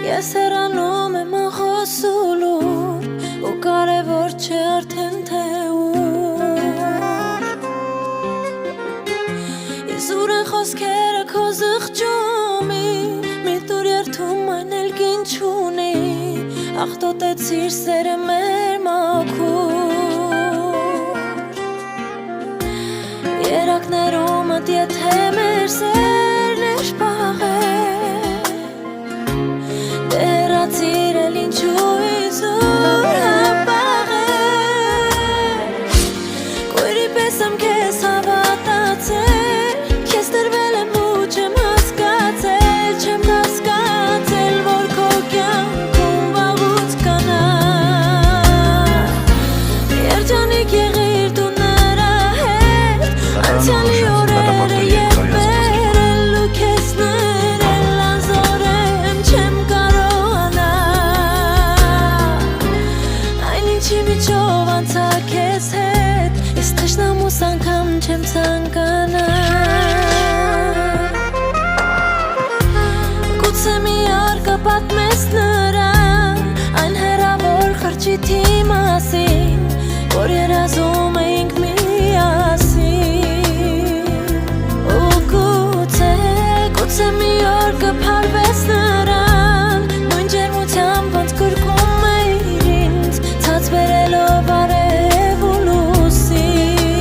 Ես հեռանում եմ ախոսուլուր ու կարևոր չէ արդեն թե ուր Իզուր են խոսքերը քո զղջումի Մի տուր երդում այն էլ գին չունի Աղտոտեցիր սերը մեր մաքուր Երակներում ըտ եթե մեր սերն էր պաղել Դերացիր էլ ինչու իզուր հապաղել Կույրի պես եմ կեզ հավատացել Կեզ տրվել եմ ու չեմ հասկացել Չեմ հասկացել, որ քո կյանքում վաղուց կանա Երջանիկ եղիր դու նրա հետ Անցյալի օրերը և բերել ու կեզ ներել անզորեմ չեմ կարողանա Այն ինչի միջով անցա կեզ հետ Ես թշնամուս անգամ չեմ ցանկանա Գուցե մի օր կպատմես նրան Այն հեռավոր խրճիթի մասին Որ երազում էինք միասին Ու գուցե մի օր կփարվես նրան Նույն ջերմությամբ ոնց գրկում էիր ինձ Ցած բերելով արև ու լուսին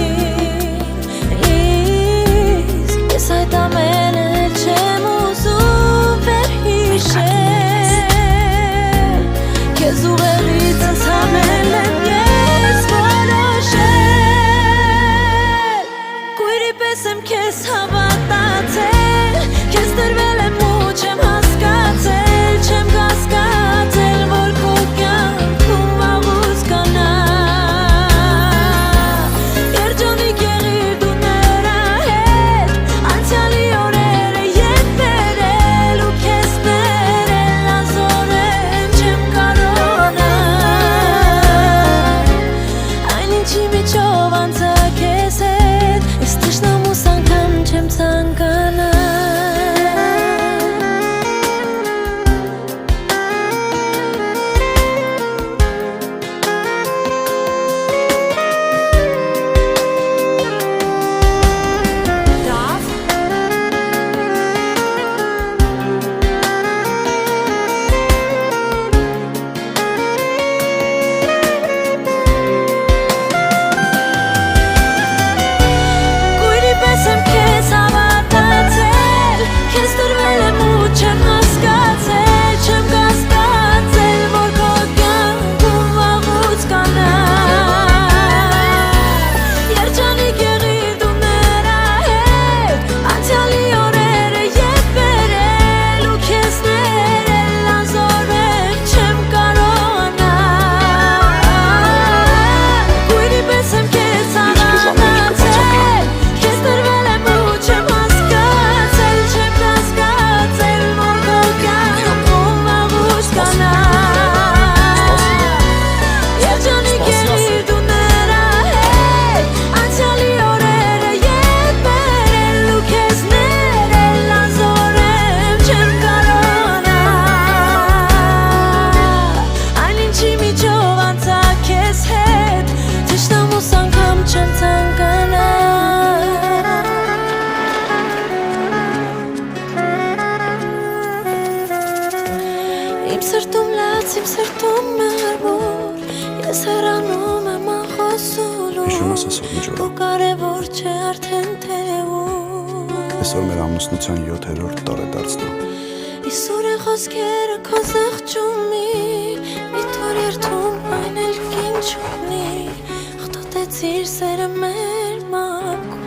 Իսկ ես այդ ամենը չեմ ուզում վերհիշել Քեզ ուղեղից անցանել եմ ես որոշել Կույրի պես եմ քեզ հավատացել Քեզ տրվել եմ ու չեմ հասկացել Չեմ հասկացել, որ քո կյանքում վաղուց կանա Երջանիկ եղիր դու նրա հետ Անցյալի օրերը ետ բերել ու քեզ ներել անզորեմ չեմ կարողանա Այն ինչի միջով անցա քեզ հետ Ես թշնամուս անգամ չեմ ցանկանա Կույրի պես եմ քեզ հավատացել Քեզ տրվել եմ ու չեմ հասկացել Չեմ հասկացել, որ քո կյանքում վաղուց կանա Երջանիկ եղիր դու նրա հետ Անցյալի օրերը ետ բերել ու քեզ ներել անզորեմ չեմ կարողանա Կույրի պես եմ քեզ հավատացել Քեզ տրվել եմ ու չեմ հասկացել Չեմ հասկացել, որ քո կյանքում վաղուց կանա Երջանիկ եղիր դու նրա հետ Անցյալի օրերը ետ բերել ու քեզ ներել անզորեմ չեմ կարողանա Այն ինչի միջով անցա քեզ հետ Թշնամուս անգամ չեմ ցանկանա Իմ սրտում լաց, իմ սրտում մարմուր Ես հեռանում եմ ախոսուլուր Հիշում ես այսօր ինչ օր է։ Ու կարևոր չէ արդեն թե ուր Այսօր մեր ամուսնության 7-րդ տարեդարձն է Իսուր են խոսքերը քո զղջումի Մի տուր երդում այն էլ գին չունի Աղտոտեցիր սերը մեր մաքուր